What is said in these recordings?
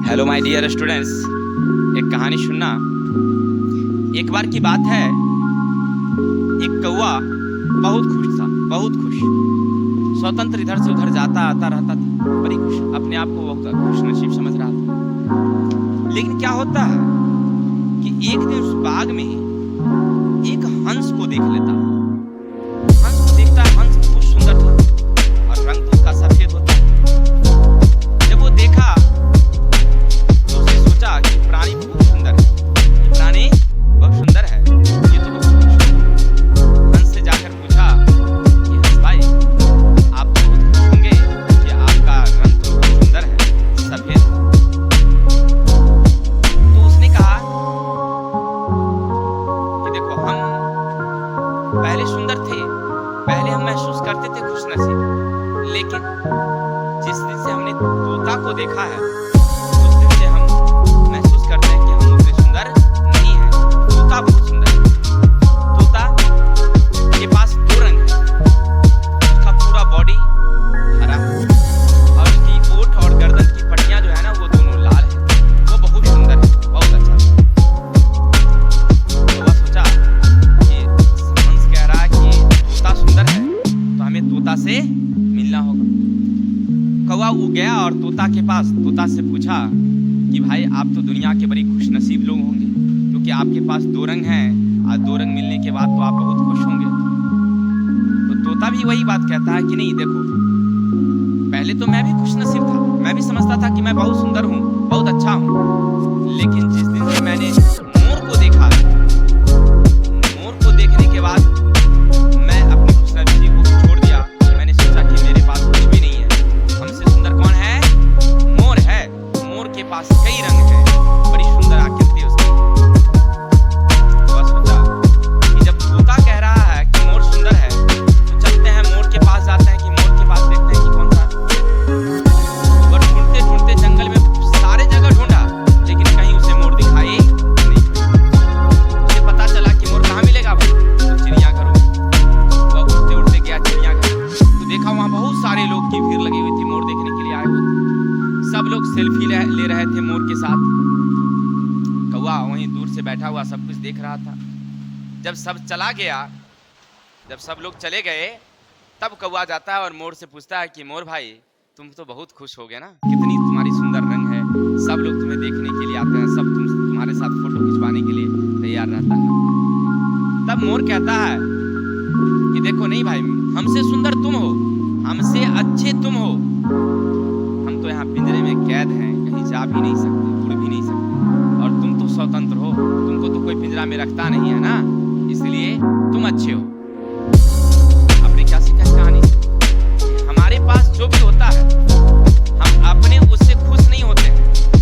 Hello my dear students, एक कहानी सुनना। एक बार की बात है, एक कौवा बहुत खुश था, बहुत खुश। स्वतंत्र इधर से उधर जाता आता रहता था, बड़ी खुश, अपने आप को वो खुश नसीब समझ रहा था। लेकिन क्या होता है कि एक दिन उस बाग में एक हंस को देख लेता है। हंस को देखता है, हंस बहुत सुंदर था और रंग तो उसका सफेद होता है। जब वो देखा तो उसने सोचा कि प्राणी बहुत सुंदर है, ये प्राणी बहुत सुंदर है, ये तो बहुत खुश है। हंस से जाकर पूछा कि हंस भाई, आप तो बहुत खुश होंगे कि आपका रंग तो बहुत सुंदर है, सफेद है। तो उसने कहा कि देखो, हम पहले सुंदर थे, पहले हम महसूस करते थे खुशनसीब, लेकिन जिस दिन से हमने तोता को देखा है उस दिन से हम महसूस करते हैं कि हम उतने सुंदर नहीं हैं। तोता बहुत सुंदर है। तोता के पास दो रंग है, उसका पूरा बॉडी हरा है और उसकी ओठ और गर्दन की पट्टियां जो है ना, वो दोनों लाल है। वो बहुत सुंदर है, बहुत अच्छा है। तो वह सोचा कि हंस कह रहा है कि तोता सुंदर है, तो हमें तोता से मिलना होगा। कौवा वो गया और तोता के पास, तोता से पूछा कि भाई, आप तो दुनिया के बड़ी खुशनसीब लोग होंगे, क्योंकि आपके पास दो रंग हैं और दो रंग मिलने के बाद तो आप बहुत खुश होंगे। तो तोता भी वही बात कहता है कि नहीं, देखो, पहले तो मैं भी खुशनसीब था, मैं भी समझता था कि मैं बहुत सुंदर हूँ, बहुत अच्छा हूँ, लेकिन जिस दिन से मैंने मोर को देखा, मोर को देखने के बाद मैं अपनी खुशनसीबी को छोड़ दिया। मैंने सोचा कि मेरे पास कुछ भी नहीं है, हमसे सुंदर कौन है? मोर है। मोर के पास कई रंग हैं, बड़ी सुंदर आकृति है उसकी। तो सोचा कि जब तोता कह रहा है कि मोर सुंदर है, तो चलते हैं मोर के पास, जाते हैं कि मोर के पास देखते हैं कि कौन सा है। और ढूंढते ढूंढते जंगल में सारे जगह ढूंढा, लेकिन कहीं उसे मोर दिखाई नहीं। उसे पता चला कि मोर कहाँ मिलेगा भाई, तो चिड़ियाघर में। वह उड़ते उड़ते गया चिड़ियाघर, तो देखा वहाँ बहुत सारे लोग की भीड़ लगी हुई थी, मोर देखने के लिए आए हुए थे। सब लोग सेल्फी ले रहे थे मोर के साथ। कौवा वहीं दूर से बैठा हुआ सब कुछ देख रहा था। जब सब चला गया, जब सब लोग चले गए, तब कौवा जाता है और मोर से पूछता है कि मोर भाई, तुम तो बहुत खुश हो गए ना, कितनी तुम्हारी सुंदर रंग है, सब लोग तुम्हें देखने के लिए आते हैं, सब तुम्हारे साथ फोटो खिंचवाने के लिए तैयार रहता है। तब मोर कहता है कि देखो नहीं भाई, हमसे सुंदर तुम हो, हमसे अच्छे तुम हो, हम तो यहाँ पिंजरे में कैद हैं, कहीं जा भी नहीं सकते, उड़ भी नहीं सकते, और तुम तो स्वतंत्र हो, तुमको तो कोई पिंजरा में रखता नहीं है ना, इसलिए तुम अच्छे हो। आपने क्या सीखा इस कहानी से? हमारे पास जो भी होता है, हम अपने उससे खुश नहीं होते हैं,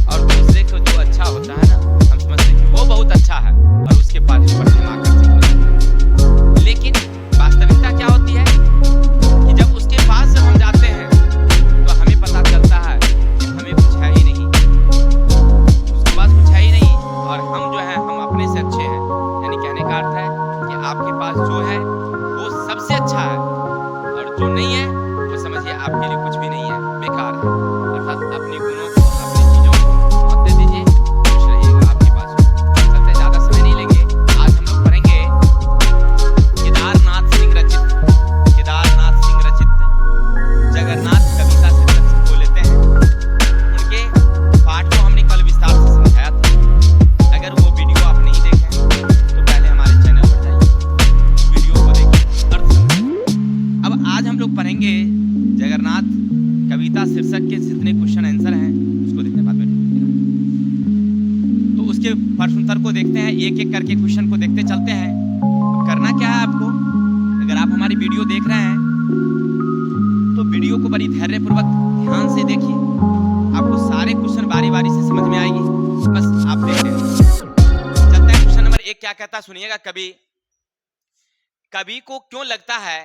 और दूसरे को जो अच्छा होता है ना, हम समझते हैं कि वो बहुत अच्छा है और उसके पास ऊपर से हम आकर्षित होते हैं। लेकिन वास्तविकता क्या होती है कि जब उसके पास जब हम जाते हैं तो हमें पता चलता है कि हमें कुछ है ही नहीं, उसके पास कुछ है ही नहीं, और हम जो है हम अपने से अच्छे हैं। यानी कहने का अर्थ है कि आपके पास जो है वो सबसे अच्छा है, और जो नहीं है वो समझिए आपके लिए कुछ भी नहीं है, बेकार है। अर्थात अपने गुणों को, अपनी चीजों को मत दे दीजिए, खुश रहिएगा आपके पास। चलते ज्यादा समय नहीं लेंगे, आज हम लोग पढ़ेंगे केदारनाथ सिंह रचित जगन्नाथ कविता शीर्षक को लेते हैं। उनके पाठ को हमने कल विस्तार से समझाया था। अगर वो वीडियो आप नहीं देखें तो पहले हमारे चैनल पर जाइए, वीडियो को देखें, अर्थ समझें। अब आज हम लोग पढ़ेंगे जगन्नाथ कविता शीर्षक के जितने क्वेश्चन आंसर हैं उसको देखते हैं, बाद में तो उसके प्रश्न उत्तर को देखते हैं, एक एक करके क्वेश्चन को देखते चलते हैं। अब करना क्या है आपको, अगर आप हमारी वीडियो देख रहे हैं तो वीडियो को बड़ी धैर्यपूर्वक ध्यान से देखिए, आपको सारे क्वेश्चन बारी बारी से समझ में आएगी, बस आप देखते हैं। चलते हैं क्वेश्चन नंबर 1, क्या कहता है सुनिएगा। कवि को क्यों लगता है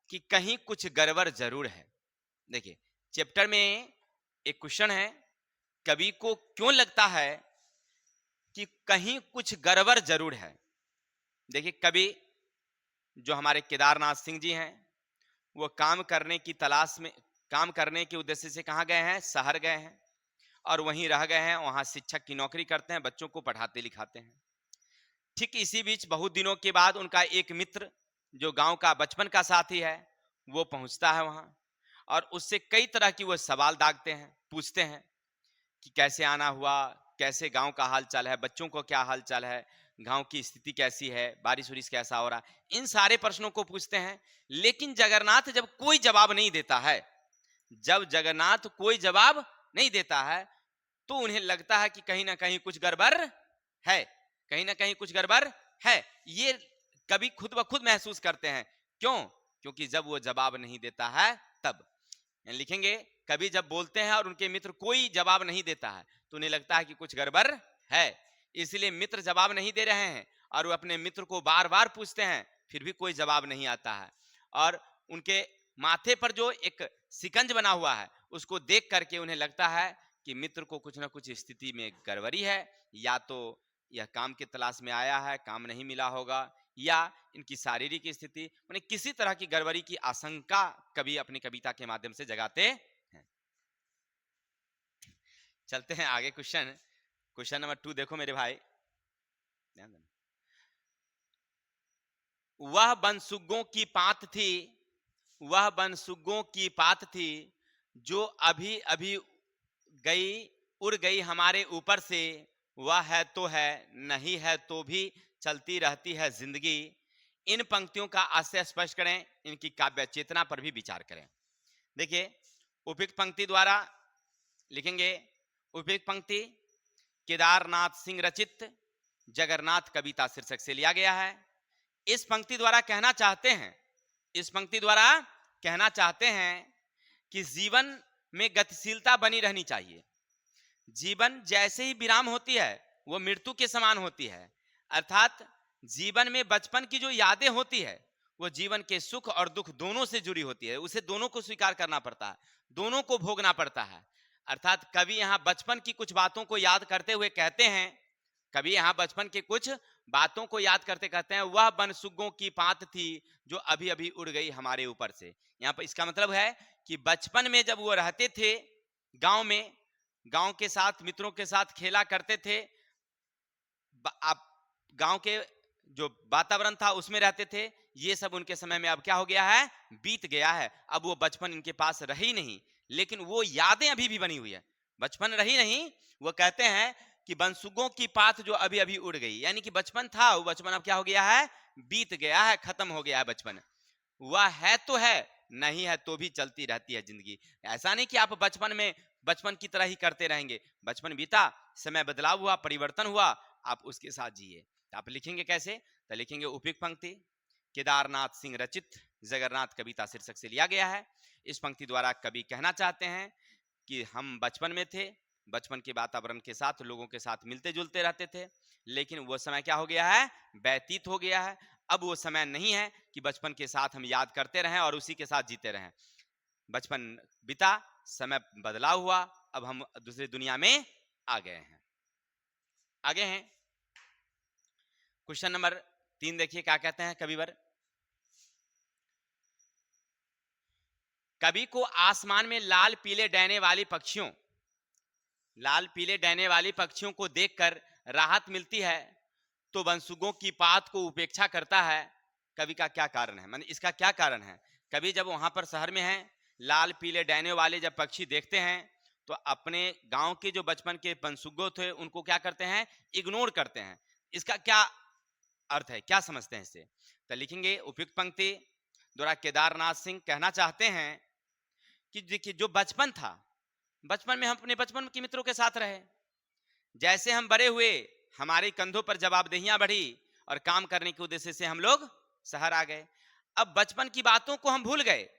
कि कहीं कुछ गड़बड़ जरूर है। देखिए, चैप्टर में एक क्वेश्चन है, कवि को क्यों लगता है कि कहीं कुछ गड़बड़ जरूर है। देखिए, कवि जो हमारे केदारनाथ सिंह जी हैं, वो काम करने की तलाश में, काम करने के उद्देश्य से कहाँ गए हैं? शहर गए हैं। और वहीं रह गए हैं, वहां शिक्षक की नौकरी करते हैं, बच्चों को पढ़ाते लिखाते हैं। ठीक इसी बीच बहुत दिनों के बाद उनका एक मित्र जो गांव का बचपन का साथी है वो पहुंचता है वहां, और उससे कई तरह की वो सवाल दागते हैं, पूछते हैं कि कैसे आना हुआ, कैसे गांव का हाल चाल है, बच्चों को क्या हाल चाल है, गांव की स्थिति कैसी है, बारिश उरिश कैसा हो रहा, इन सारे प्रश्नों को पूछते हैं। लेकिन जगन्नाथ जब कोई जवाब नहीं देता है, जब जगन्नाथ कोई जवाब नहीं देता है, तो उन्हें लगता है कि कहीं ना कहीं कुछ गड़बड़ है, कहीं ना कहीं कुछ गड़बड़ है। ये कभी खुद ब खुद महसूस करते हैं। क्यों? क्योंकि जब वो जवाब नहीं देता है तब लिखेंगे, कभी जब बोलते हैं और उनके मित्र कोई जवाब नहीं देता है तो उन्हें लगता है कि कुछ गड़बड़ है। इसलिए मित्र जवाब नहीं दे रहे हैं और वो अपने मित्र को बार बार पूछते हैं, फिर भी कोई जवाब नहीं आता है। और उनके माथे पर जो एक शिकंज बना हुआ है उसको देख करके उन्हें लगता है कि मित्र को कुछ ना कुछ स्थिति में गड़बड़ी है, या तो यह काम की तलाश में आया है, काम नहीं मिला होगा, या इनकी शारीरिक स्थिति, माने किसी तरह की गड़बड़ी की आशंका कवि अपनी कविता के माध्यम से जगाते हैं। चलते हैं आगे। क्वेश्चन नंबर 2 देखो मेरे भाई, ध्यान देना। वह बनसुग्गों की पात थी, वह बनसुग्गों की पात थी, जो अभी अभी गई उड़ गई हमारे ऊपर से, वह है तो है, नहीं है तो भी चलती रहती है जिंदगी। इन पंक्तियों का आशय स्पष्ट करें, इनकी काव्य चेतना पर भी विचार करें। देखिए, उपयुक्त पंक्ति द्वारा लिखेंगे, उपयुक्त पंक्ति केदारनाथ सिंह रचित जगन्नाथ कविता शीर्षक से लिया गया है। इस पंक्ति द्वारा कहना चाहते हैं, इस पंक्ति द्वारा कहना चाहते हैं कि जीवन में गतिशीलता बनी रहनी चाहिए। जीवन जैसे ही विराम होती है वो मृत्यु के समान होती है। अर्थात जीवन में बचपन की जो यादें होती है वो जीवन के सुख और दुख दोनों से जुड़ी होती है, उसे दोनों को स्वीकार करना पड़ता है, दोनों को भोगना पड़ता है। अर्थात कवि यहाँ बचपन की कुछ बातों को याद करते हुए कहते हैं, कवि यहाँ बचपन के कुछ बातों को याद करते कहते हैं, वह बनसुग्गों की पात थी जो अभी अभी उड़ गई हमारे ऊपर से। यहाँ पर इसका मतलब है कि बचपन में जब वो रहते थे गांव में, गांव के साथ मित्रों के साथ खेला करते थे, आप गांव के जो वातावरण था उसमें रहते थे, ये सब उनके समय में अब क्या हो गया है, बीत गया है। अब वो बचपन इनके पास रही नहीं, लेकिन वो यादें अभी भी बनी हुई है, बचपन रही नहीं। वो कहते हैं कि बनसुग्गों की पात जो अभी अभी उड़ गई, यानी कि बचपन था, वो बचपन अब क्या हो गया है, बीत गया है, खत्म हो गया है बचपन। वह है तो है, नहीं है तो भी चलती रहती है जिंदगी। ऐसा नहीं कि आप बचपन में बचपन की तरह ही करते रहेंगे, बचपन बीता, समय बदलाव हुआ, परिवर्तन हुआ, आप उसके साथ जिए। तो आप लिखेंगे कैसे, तो लिखेंगे उपयुक्त पंक्ति केदारनाथ सिंह रचित जगन्नाथ कविता शीर्षक से लिया गया है। इस पंक्ति द्वारा कवि कहना चाहते हैं कि हम बचपन में थे, बचपन के वातावरण के साथ लोगों के साथ मिलते जुलते रहते थे, लेकिन वो समय क्या हो गया है, व्यतीत हो गया है। अब वो समय नहीं है कि बचपन के साथ हम याद करते रहें और उसी के साथ जीते रहें। बचपन बीता, समय बदलाव हुआ, अब हम दूसरी दुनिया में आ गए हैं। आगे हैं क्वेश्चन नंबर 3, देखिए क्या कहते हैं कविवर। कवि को आसमान में लाल पीले डैने वाली पक्षियों, लाल पीले डैने वाली पक्षियों को देखकर राहत मिलती है, तो बनसुग्गों की पात को उपेक्षा करता है। कवि का क्या कारण है, माने इसका क्या कारण है। कवि जब वहां पर शहर में है, लाल पीले डैने वाले जब पक्षी देखते हैं तो अपने गांव के जो बचपन के बनसुग्गो थे उनको क्या करते हैं, इग्नोर करते हैं। इसका क्या अर्थ है, क्या समझते हैं इससे, तो लिखेंगे उपयुक्त पंक्ति द्वारा केदारनाथ सिंह कहना चाहते हैं कि देखिए जो बचपन था, बचपन में हम अपने बचपन के मित्रों के साथ रहे, जैसे हम बड़े हुए हमारे कंधों पर जवाबदेहियां बढ़ी और काम करने के उद्देश्य से हम लोग शहर आ गए। अब बचपन की बातों को हम भूल गए,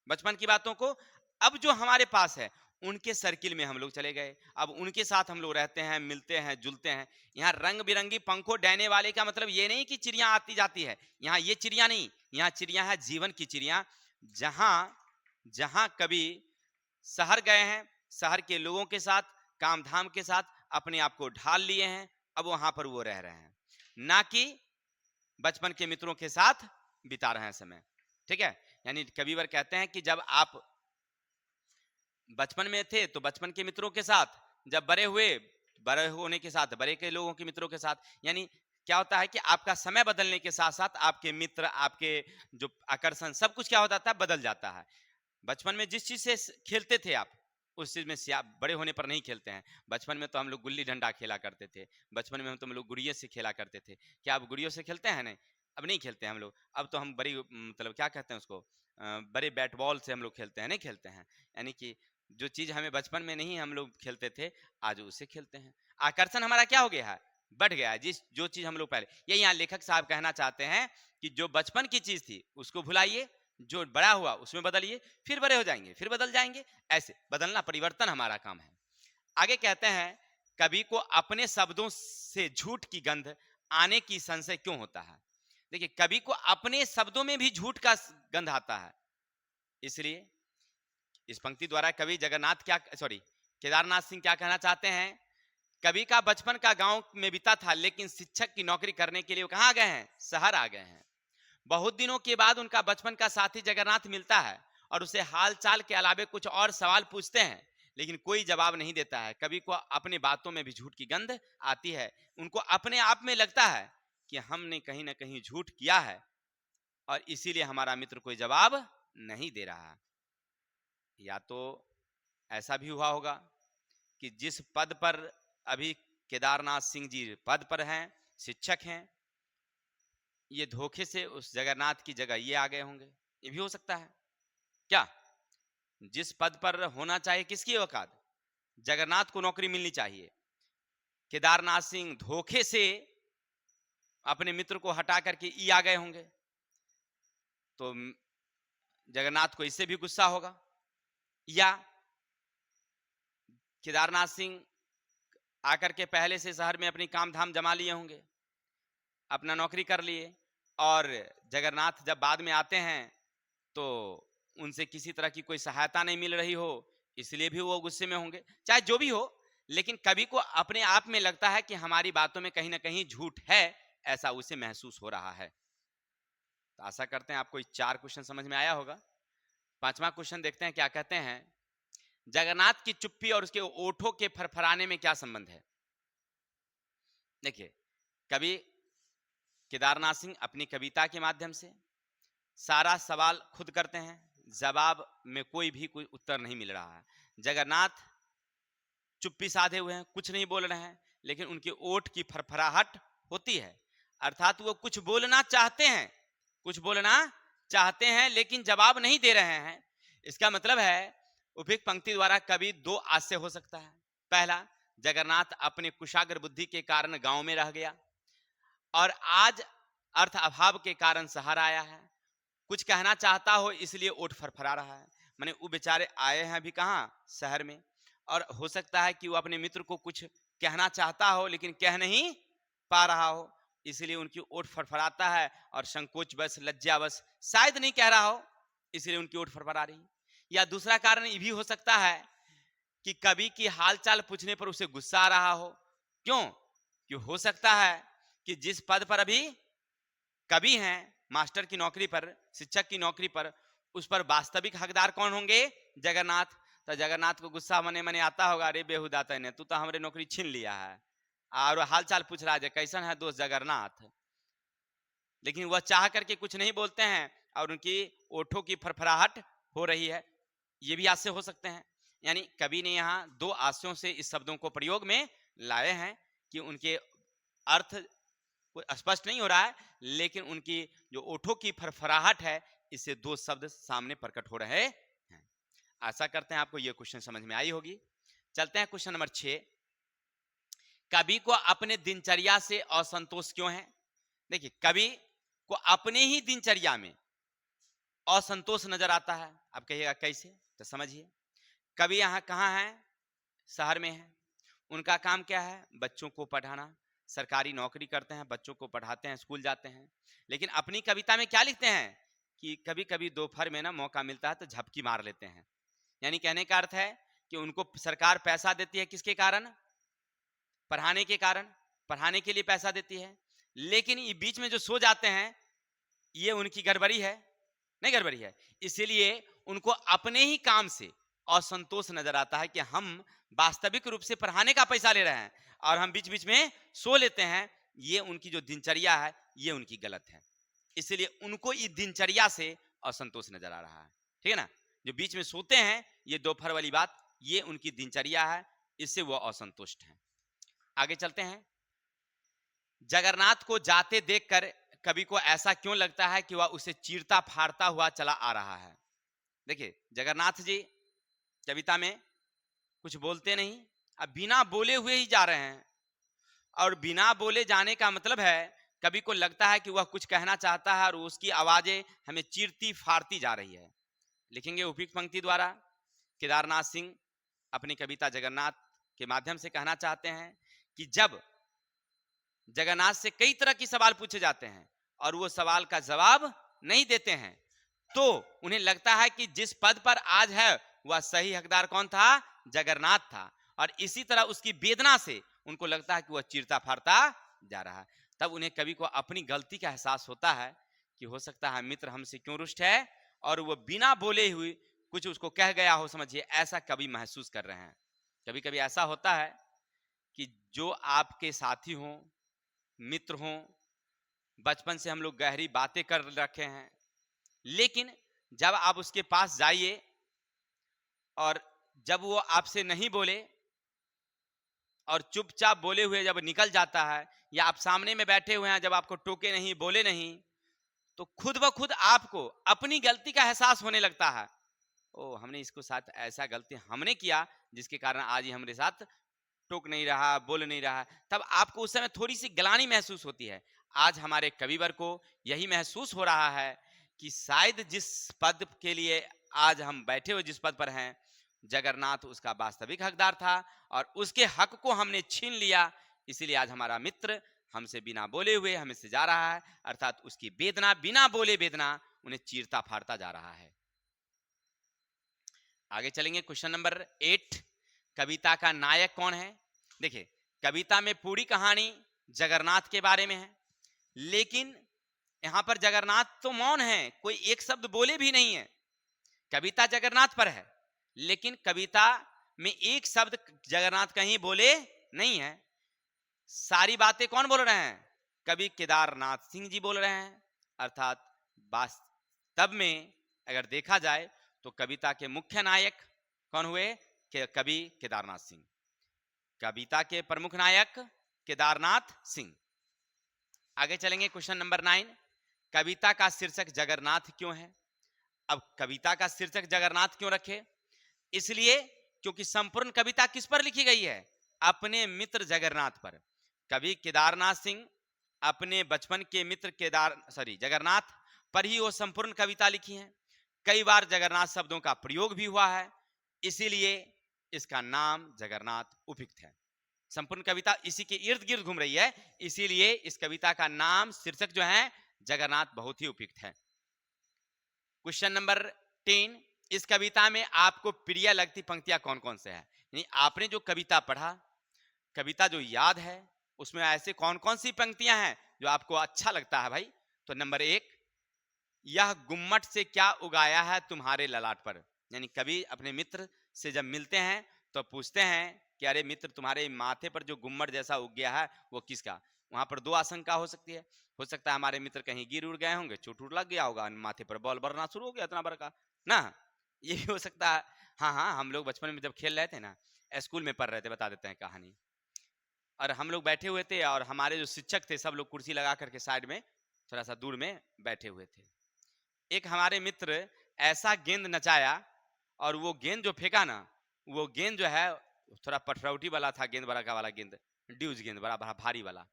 बचपन की बातों को, अब जो हमारे पास है उनके सर्किल में हम लोग चले गए, अब उनके साथ हम लोग रहते हैं, मिलते हैं, जुलते हैं। यहाँ रंग बिरंगी पंखों डैने वाले का मतलब ये नहीं कि चिड़िया आती जाती है, यहाँ ये चिड़िया नहीं, यहाँ चिड़िया है जीवन की चिड़िया। जहां जहां कभी शहर गए हैं, शहर के लोगों के साथ काम धाम के साथ अपने आप को ढाल लिए हैं, अब वहां पर वो रह रहे हैं, ना कि बचपन के मित्रों के साथ बिता रहे हैं समय। ठीक है, यानी कविवर कहते हैं कि जब आप बचपन में थे तो बचपन के मित्रों के साथ, जब बड़े होने के साथ, बड़े के लोगों के मित्रों के साथ, यानी क्या होता है कि आपका समय बदलने के साथ साथ आपके मित्र, आपके जो आकर्षण, सब कुछ क्या हो जाता है, बदल जाता है। बचपन में जिस चीज से खेलते थे आप, उस चीज में से आप बड़े होने पर नहीं खेलते हैं। बचपन में तो हम लोग गुल्ली डंडा खेला करते थे, बचपन में हम लोग गुड़िया से खेला करते थे। क्या आप गुड़ियों से खेलते हैं? नहीं, अब नहीं खेलते हैं हम लोग। अब तो हम बड़ी मतलब क्या कहते हैं उसको, बड़े बैट बॉल से हम लोग खेलते हैं, नहीं खेलते हैं। यानी कि जो चीज हमें बचपन में नहीं हम लोग खेलते थे, आज उससे खेलते हैं। आकर्षण हमारा क्या हो गया है, बढ़ गया है। जो चीज हम लोग पहले, ये यहाँ लेखक साहब कहना चाहते हैं कि जो बचपन की चीज थी उसको भुलाइए, जो बड़ा हुआ उसमें बदलिए, फिर बड़े हो जाएंगे, फिर बदल जाएंगे। ऐसे बदलना, परिवर्तन हमारा काम है। आगे कहते हैं, कवि को अपने शब्दों से झूठ की गंध आने की संशय क्यों होता है? देखिए, कवि को अपने शब्दों में भी झूठ का गंध आता है। इसलिए इस पंक्ति द्वारा कवि केदारनाथ सिंह क्या कहना चाहते हैं? कवि का बचपन का गांव में बीता था, लेकिन शिक्षक की नौकरी करने के लिए वो कहां गए हैं? शहर आ गए हैं। बहुत दिनों के बाद उनका बचपन का साथी जगन्नाथ मिलता है और उसे हाल चाल के अलावे कुछ और सवाल पूछते हैं, लेकिन कोई जवाब नहीं देता है। कवि को अपनी बातों में भी झूठ की गंध आती है। उनको अपने आप में लगता है कि हमने कहीं ना कहीं झूठ किया है और इसीलिए हमारा मित्र कोई जवाब नहीं दे रहा। या तो ऐसा भी हुआ होगा कि जिस पद पर अभी केदारनाथ सिंह जी पद पर हैं, शिक्षक हैं, ये धोखे से उस जगन्नाथ की जगह ये आ गए होंगे। ये भी हो सकता है। क्या जिस पद पर होना चाहिए किसकी औकात, जगन्नाथ को नौकरी मिलनी चाहिए, केदारनाथ सिंह धोखे से अपने मित्र को हटा करके ई आ गए होंगे, तो जगन्नाथ को इससे भी गुस्सा होगा। या केदारनाथ सिंह आकर के पहले से शहर में अपनी काम धाम जमा लिए होंगे, अपना नौकरी कर लिए, और जगन्नाथ जब बाद में आते हैं तो उनसे किसी तरह की कोई सहायता नहीं मिल रही हो, इसलिए भी वो गुस्से में होंगे। चाहे जो भी हो, लेकिन कवि को अपने आप में लगता है कि हमारी बातों में कहीं ना कहीं झूठ है, ऐसा उसे महसूस हो रहा है। तो आशा करते हैं आपको 4 क्वेश्चन समझ में आया होगा। 5वां क्वेश्चन देखते हैं क्या कहते हैं। जगन्नाथ की चुप्पी और उसके ओठों के फरफराने में क्या संबंध है? देखिए, कवि केदारनाथ सिंह अपनी कविता के माध्यम से सारा सवाल खुद करते हैं, जवाब में कोई उत्तर नहीं मिल रहा है। जगन्नाथ चुप्पी साधे हुए हैं, कुछ नहीं बोल रहे हैं, लेकिन उनके ओठ की फरफराहट होती है, अर्थात वो कुछ बोलना चाहते हैं लेकिन जवाब नहीं दे रहे हैं। इसका मतलब है उपयुक्त पंक्ति द्वारा कवि 2 आशय हो सकता है। पहला, जगन्नाथ अपने कुशाग्र बुद्धि के कारण गांव में रह गया और आज अर्थ अभाव के कारण शहर आया है। कुछ कहना चाहता हो इसलिए ओठ फरफरा रहा है। माने वो बेचारे आए हैं अभी कहाँ, शहर में, और हो सकता है कि वो अपने मित्र को कुछ कहना चाहता हो लेकिन कह नहीं पा रहा हो, इसलिए उनकी ओठ फरफराता है और संकोच बस, लज्जावश शायद नहीं कह रहा हो, इसलिए उनकी ओठ फरफरा रही। या दूसरा कारण ये भी हो सकता है कि कवि की हालचाल पूछने पर उसे गुस्सा आ रहा हो। क्यों हो सकता है कि जिस पद पर अभी कवि हैं, मास्टर की नौकरी पर, शिक्षक की नौकरी पर, उस पर वास्तविक हकदार कौन होंगे? जगन्नाथ। तो जगन्नाथ को गुस्सा मने मने आता होगा, अरे बेहुदा तने, तू तो हमारे नौकरी छीन लिया है, और हालचाल पूछ रहा है कैसन है दोस्त जगन्नाथ। लेकिन वह चाह करके कुछ नहीं बोलते हैं और उनकी ओठों की फरफराहट हो रही है। ये भी आशय हो सकते हैं। यानी कवि ने यहाँ 2 आशयों से इस शब्दों को प्रयोग में लाए हैं कि उनके अर्थ स्पष्ट नहीं हो रहा है, लेकिन उनकी जो ओठों की फरफराहट है, इससे 2 शब्द सामने प्रकट हो रहे हैं। आशा करते हैं आपको यह क्वेश्चन समझ में आई होगी। चलते हैं क्वेश्चन नंबर 6। कवि को अपने दिनचर्या से असंतोष क्यों है? देखिए, कवि को अपने ही दिनचर्या में असंतोष नजर आता है। आप कहिएगा कैसे, तो समझिए। कवि यहाँ कहाँ है? शहर में है। उनका काम क्या है? बच्चों को पढ़ाना, सरकारी नौकरी करते हैं, बच्चों को पढ़ाते हैं, स्कूल जाते हैं। लेकिन अपनी कविता में क्या लिखते हैं कि कभी कभी दोपहर में ना मौका मिलता है तो झपकी मार लेते हैं। यानी कहने का अर्थ है कि उनको सरकार पैसा देती है, किसके कारण? पढ़ाने के कारण, पढ़ाने के लिए पैसा देती है। लेकिन ये बीच में जो सो जाते हैं, ये उनकी गड़बड़ी है? नहीं गड़बड़ी है। इसीलिए उनको अपने ही काम से असंतोष नजर आता है कि हम वास्तविक रूप से पढ़ाने का पैसा ले रहे हैं और हम बीच बीच में सो लेते हैं, ये उनकी जो दिनचर्या है ये उनकी गलत है। इसलिए उनको इस दिनचर्या से असंतोष नजर आ रहा है। ठीक है ना, जो बीच में सोते हैं, ये दोपहर वाली बात, ये उनकी दिनचर्या है, इससे वो असंतुष्ट हैं। आगे चलते हैं। जगन्नाथ को जाते देखकर कवि को ऐसा क्यों लगता है कि वह उसे चीरता फाड़ता हुआ चला आ रहा है। देखिए, जगन्नाथ जी कविता में कुछ बोलते नहीं, अब बिना बोले हुए ही जा रहे हैं, और बिना बोले जाने का मतलब है कवि को लगता है कि वह कुछ कहना चाहता है और उसकी आवाजें हमें चीरती फाड़ती जा रही है। लिखेंगे उपयुक्त पंक्ति द्वारा, केदारनाथ सिंह अपनी कविता जगन्नाथ के माध्यम से कहना चाहते हैं कि जब जगन्नाथ से कई तरह के सवाल पूछे जाते हैं और वो सवाल का जवाब नहीं देते हैं, तो उन्हें लगता है कि जिस पद पर आज है वह सही हकदार कौन था, जगन्नाथ था, और इसी तरह उसकी वेदना से उनको लगता है कि वह चीरता फाड़ता जा रहा है। तब उन्हें कवि को अपनी गलती का एहसास होता है कि हो सकता है मित्र हमसे क्यों रुष्ट है, और वो बिना बोले हुए कुछ उसको कह गया हो, समझिए, ऐसा कवि महसूस कर रहे हैं। कभी कभी ऐसा होता है कि जो आपके साथी हों, मित्र हों, बचपन से हम लोग गहरी बातें कर रखे हैं, लेकिन जब आप उसके पास जाइए और जब वो आपसे नहीं बोले और चुपचाप बोले हुए जब निकल जाता है, या आप सामने में बैठे हुए हैं, जब आपको टोके नहीं, बोले नहीं, तो खुद ब खुद आपको अपनी गलती का एहसास होने लगता है। ओ, हमने इसको साथ ऐसा गलती हमने किया जिसके कारण आज ये हमारे साथ टोक नहीं रहा, बोल नहीं रहा। तब आपको उस समय थोड़ी सी ग्लानि महसूस होती है। आज हमारे कविवर को यही महसूस हो रहा है कि शायद जिस पद के लिए आज हम बैठे हुए जिस पद पर हैं, जगन्नाथ उसका वास्तविक हकदार था और उसके हक को हमने छीन लिया, इसीलिए आज हमारा मित्र हमसे बिना बोले हुए हमें से जा रहा है, अर्थात उसकी वेदना, बिना बोले वेदना उन्हें चीरता फाड़ता जा रहा है। आगे चलेंगे, क्वेश्चन नंबर 8, कविता का नायक कौन है। देखिए, कविता में पूरी कहानी जगन्नाथ के बारे में है, लेकिन यहां पर जगन्नाथ तो मौन है, कोई एक शब्द बोले भी नहीं है। कविता जगन्नाथ पर है, लेकिन कविता में एक शब्द जगन्नाथ कहीं बोले नहीं है। सारी बातें कौन बोल रहे हैं, कवि केदारनाथ सिंह जी बोल रहे हैं। अर्थात वास्तव में अगर देखा जाए तो कविता के मुख्य नायक कौन हुए, कवि केदारनाथ सिंह। कविता के प्रमुख नायक केदारनाथ सिंह। आगे चलेंगे, क्वेश्चन नंबर 9, कविता का शीर्षक जगन्नाथ क्यों है। अब कविता का शीर्षक जगन्नाथ क्यों रखे, इसलिए क्योंकि संपूर्ण कविता किस पर लिखी गई है, अपने मित्र जगन्नाथ पर। कवि केदारनाथ सिंह अपने बचपन के मित्र जगन्नाथ पर ही वो संपूर्ण कविता लिखी है। कई बार जगन्नाथ शब्दों का प्रयोग भी हुआ है, इसीलिए इसका नाम जगन्नाथ उपयुक्त है। संपूर्ण कविता इसी के इर्द गिर्द घूम रही है, इसीलिए इस कविता का नाम, शीर्षक जो है जगन्नाथ, बहुत ही उपयुक्त है। क्वेश्चन नंबर 10, इस कविता में आपको प्रिय लगती पंक्तियां कौन कौन से है। यानी आपने जो कविता पढ़ा, कविता जो याद है, उसमें ऐसे कौन कौन सी पंक्तियां हैं जो आपको अच्छा लगता है भाई। तो नंबर 1, यह गुम्मट से क्या उगाया है तुम्हारे ललाट पर। यानी कवि अपने मित्र से जब मिलते हैं तो पूछते हैं कि अरे मित्र, तुम्हारे माथे पर जो गुम्मट जैसा उग गया है वो किसका। वहां पर दो आशंका हो सकती है, हो सकता है हमारे मित्र कहीं गिर उड़ गए होंगे, चोट उड़ लग गया होगा, माथे पर बॉल बरना शुरू हो गया इतना बड़ा ना, ये भी हो सकता है। हाँ, हम लोग बचपन में जब खेल रहे थे ना, स्कूल में पढ़ रहे थे, बता देते हैं कहानी। और हम लोग बैठे हुए थे और हमारे जो शिक्षक थे सब लोग कुर्सी लगा करके साइड में थोड़ा सा दूर में बैठे हुए थे। एक हमारे मित्र ऐसा गेंद नचाया और वो गेंद जो फेंका ना, वो गेंद जो है थोड़ा पटरौटी वाला था, गेंद बड़ा का वाला गेंद, ड्यूज गेंद, बड़ा बड़ा भारी वाला।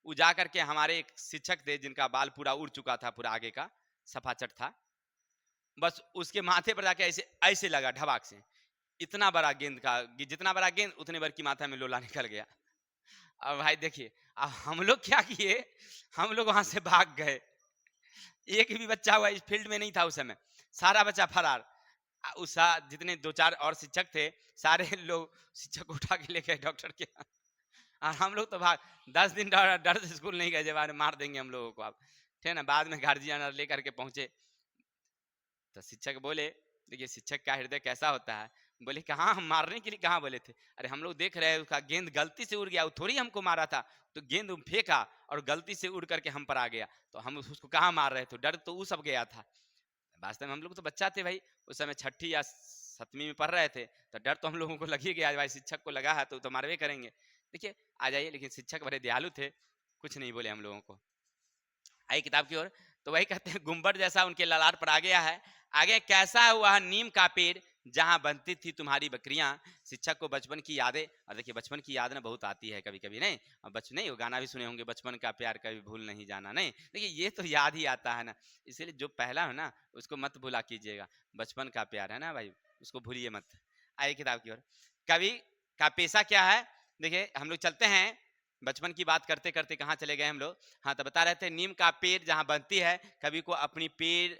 वो जा करके हमारे एक शिक्षक थे जिनका बाल पूरा उड़ चुका था, पूरा आगे का सफाचट था, बस उसके माथे पर जाके ऐसे ऐसे लगा ढबाक से। इतना बड़ा गेंद का, जितना बड़ा गेंद उतने भर की माथा में लोला निकल गया। अब भाई देखिए, अब हम लोग क्या किए, हम लोग वहां से भाग गए। एक भी बच्चा हुआ इस फील्ड में नहीं था उस समय, सारा बच्चा फरार। उस जितने 2-4 और शिक्षक थे, सारे लोग शिक्षक उठा के ले गए डॉक्टर के। और हम लोग तो भाग 10 दिन डर से स्कूल नहीं गए, जब मार देंगे हम लोगों को आप, ठीक है ना। बाद में गार्जियन लेकर के पहुंचे तो शिक्षक बोले, देखिए शिक्षक का हृदय कैसा होता है, बोले कहाँ, हम मारने के लिए कहाँ बोले थे? अरे हम लोग देख रहे हैं उसका गेंद गलती से उड़ गया, वो थोड़ी हमको मारा था। तो गेंद फेंका और गलती से उड़ करके हम पर आ गया, तो हम उसको कहाँ मार रहे थे? डर तो वो सब गया था। वास्तव में हम लोग तो बच्चा थे भाई, उस समय छठी या सतवीं में पढ़ रहे थे, तो डर तो हम लोगों को लग ही गया भाई, शिक्षक को लगा है तो मारवे करेंगे। देखिए आ जाइए, लेकिन शिक्षक बड़े दयालु थे, कुछ नहीं बोले हम लोगों को। आई किताब की ओर, तो वही कहते हैं गुम्बद जैसा उनके ललाट पर आ गया है। आगे कैसा हुआ नीम का पेड़ जहां बनती थी तुम्हारी बकरियां। शिक्षक को बचपन की यादें, और देखिए बचपन की याद ना बहुत आती है कभी कभी, नहीं? और बचपन नहीं, वो गाना भी सुने होंगे, बचपन का प्यार कभी भूल नहीं जाना, नहीं? देखिए ये तो याद ही आता है ना, इसीलिए जो पहला है ना उसको मत भूला कीजिएगा। बचपन का प्यार है ना भाई, उसको भूलिए मत। आइए किताब की ओर। कवि का पेशा क्या है? देखिए हम लोग चलते हैं, बचपन की बात करते करते कहाँ चले गए हम लोग। हाँ, तो बता रहे थे नीम का पेड़ जहाँ बनती है, कवि को अपनी पेड़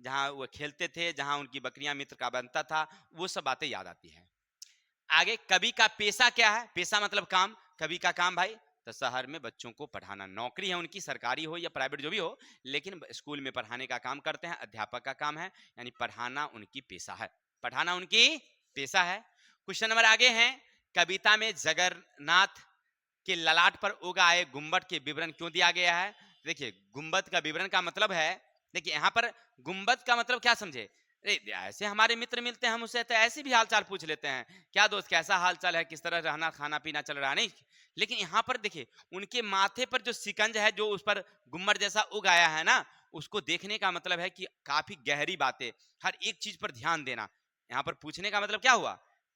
जहाँ वो खेलते थे, जहाँ उनकी बकरियां मित्र का बनता था, वो सब बातें याद आती हैं। आगे कवि का पेशा क्या है? पेशा मतलब काम। कवि का काम भाई, तो शहर में बच्चों को पढ़ाना, नौकरी है उनकी, सरकारी हो या प्राइवेट जो भी हो, लेकिन स्कूल में पढ़ाने का काम करते हैं, अध्यापक का काम है, यानी पढ़ाना उनकी पेशा है, पढ़ाना उनकी पेशा है। क्वेश्चन नंबर आगे हैं, कविता में जगन्नाथ के ललाट पर उगा आए गुम्बद के विवरण क्यों दिया गया है? देखिए गुम्बद का विवरण का मतलब है, देखिए यहाँ पर गुम्बद का मतलब क्या समझे? अरे ऐसे हमारे मित्र मिलते हैं, हम उससे तो ऐसे भी हालचाल पूछ लेते हैं, क्या दोस्त कैसा हालचाल है, किस तरह रहना खाना पीना चल रहा है, नहीं? लेकिन यहाँ पर देखिए उनके माथे पर जो सिकंज है, जो उस पर गुम्बद जैसा उग आया है ना, उसको देखने का मतलब है कि काफी गहरी बातें, हर एक चीज पर ध्यान देना। यहाँ पर पूछने का मतलब क्या हुआ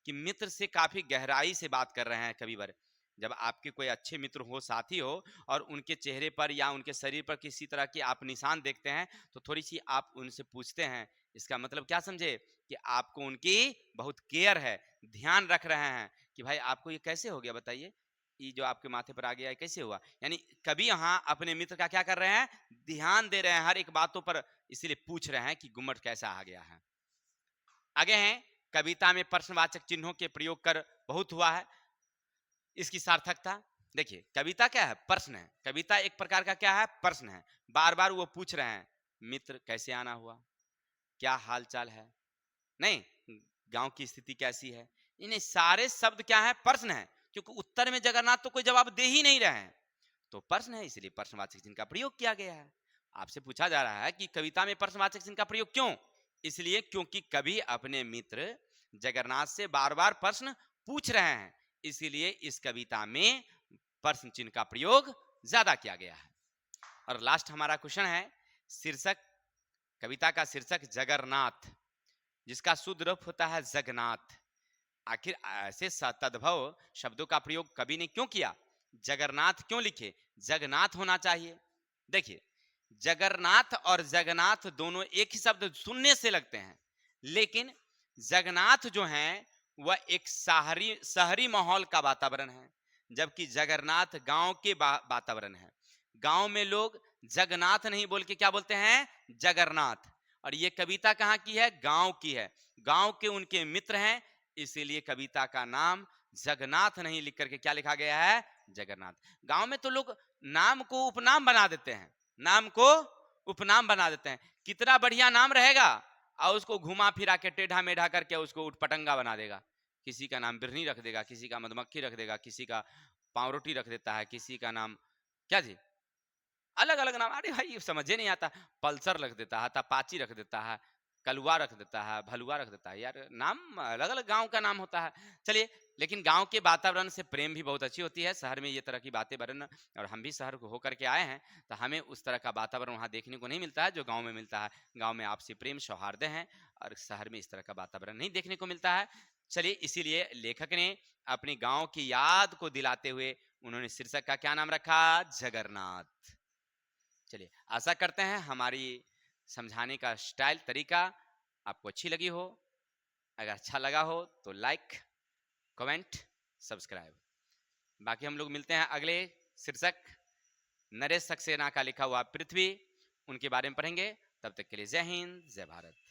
कि मित्र से काफी गहराई से बात कर रहे हैं कविवर। जब आपके कोई अच्छे मित्र हो, साथी हो, और उनके चेहरे पर या उनके शरीर पर किसी तरह के आप निशान देखते हैं, तो थोड़ी सी आप उनसे पूछते हैं, इसका मतलब क्या समझे कि आपको उनकी बहुत केयर है, ध्यान रख रहे हैं कि भाई आपको ये कैसे हो गया बताइए, ये जो आपके माथे पर आ गया है कैसे हुआ। यानी कभी यहाँ अपने मित्र का क्या कर रहे हैं, ध्यान दे रहे हैं हर एक बातों पर, इसीलिए पूछ रहे हैं कि गुम्बद कैसा आ गया है। आगे हैं, कविता में प्रश्नवाचक चिन्हों के प्रयोग कर बहुत हुआ है, इसकी सार्थकता। देखिए कविता क्या है, प्रश्न है, कविता एक प्रकार का क्या है, प्रश्न है, बार बार वो पूछ रहे हैं मित्र कैसे आना हुआ, क्या हाल चाल है, नहीं गांव की स्थिति कैसी है, इन्हें सारे शब्द क्या है, प्रश्न है, क्योंकि उत्तर में जगन्नाथ तो कोई जवाब दे ही नहीं रहे हैं, तो प्रश्न है, इसलिए प्रश्नवाचक चिन्ह का प्रयोग किया गया है। आपसे पूछा जा रहा है कि कविता में प्रश्नवाचक चिन्ह का प्रयोग क्यों, इसलिए क्योंकि कवि अपने मित्र जगन्नाथ से बार बार प्रश्न पूछ रहे हैं, इसीलिए इस कविता में प्रश्न चिन्ह का प्रयोग ज्यादा किया गया है। और लास्ट हमारा क्वेश्चन है, शीर्षक, कविता का शीर्षक जगन्नाथ, जिसका शुद्ध रूप होता है जगन्नाथ, आखिर ऐसे सतद्भव शब्दों का प्रयोग कवि ने क्यों किया, जगन्नाथ क्यों लिखे, जगन्नाथ होना चाहिए। देखिए जगन्नाथ और जगन्नाथ दोनों एक ही शब्द सुनने से लगते हैं, लेकिन जगन्नाथ जो है वह एक शहरी शहरी माहौल का वातावरण है, जबकि जगन्नाथ गांव के वातावरण है। गांव में लोग जगन्नाथ नहीं बोल के क्या बोलते हैं, जगन्नाथ। और ये कविता कहाँ की है, गांव की है, गांव के उनके मित्र हैं, इसीलिए कविता का नाम जगन्नाथ नहीं लिख करके क्या लिखा गया है, जगन्नाथ। गांव में तो लोग नाम को उपनाम बना देते हैं, नाम को उपनाम बना देते हैं, कितना बढ़िया नाम रहेगा और उसको घुमा फिरा के टेढ़ा मेढ़ा करके उसको उठपटंगा बना देगा। किसी का नाम बिरनी रख देगा, किसी का मधुमक्खी रख देगा, किसी का पावरोटी रख देता है, किसी का नाम क्या जी, अलग अलग नाम, अरे भाई समझे नहीं आता, पल्सर रख देता है, अपाची रख देता है, कलुआ रख देता है, भलुआ रख देता है, यार नाम अलग अलग गांव का नाम होता है। चलिए, लेकिन गांव के वातावरण से प्रेम भी बहुत अच्छी होती है, शहर में ये तरह की बातें बरन, और हम भी शहर को होकर के आए हैं, तो हमें उस तरह का वातावरण वहाँ देखने को नहीं मिलता है जो गाँव में मिलता है। गाँव में आपसी प्रेम सौहार्द है, और शहर में इस तरह का वातावरण नहीं देखने को मिलता है। चलिए, इसीलिए लेखक ने अपनी गाँव की याद को दिलाते हुए उन्होंने शीर्षक का क्या नाम रखा, जगन्नाथ। चलिए, आशा करते हैं हमारी समझाने का स्टाइल तरीका आपको अच्छी लगी हो, अगर अच्छा लगा हो तो लाइक कमेंट सब्सक्राइब। बाकी हम लोग मिलते हैं अगले शीर्षक नरेश सक्सेना का लिखा हुआ पृथ्वी, उनके बारे में पढ़ेंगे। तब तक के लिए जय हिंद जय भारत।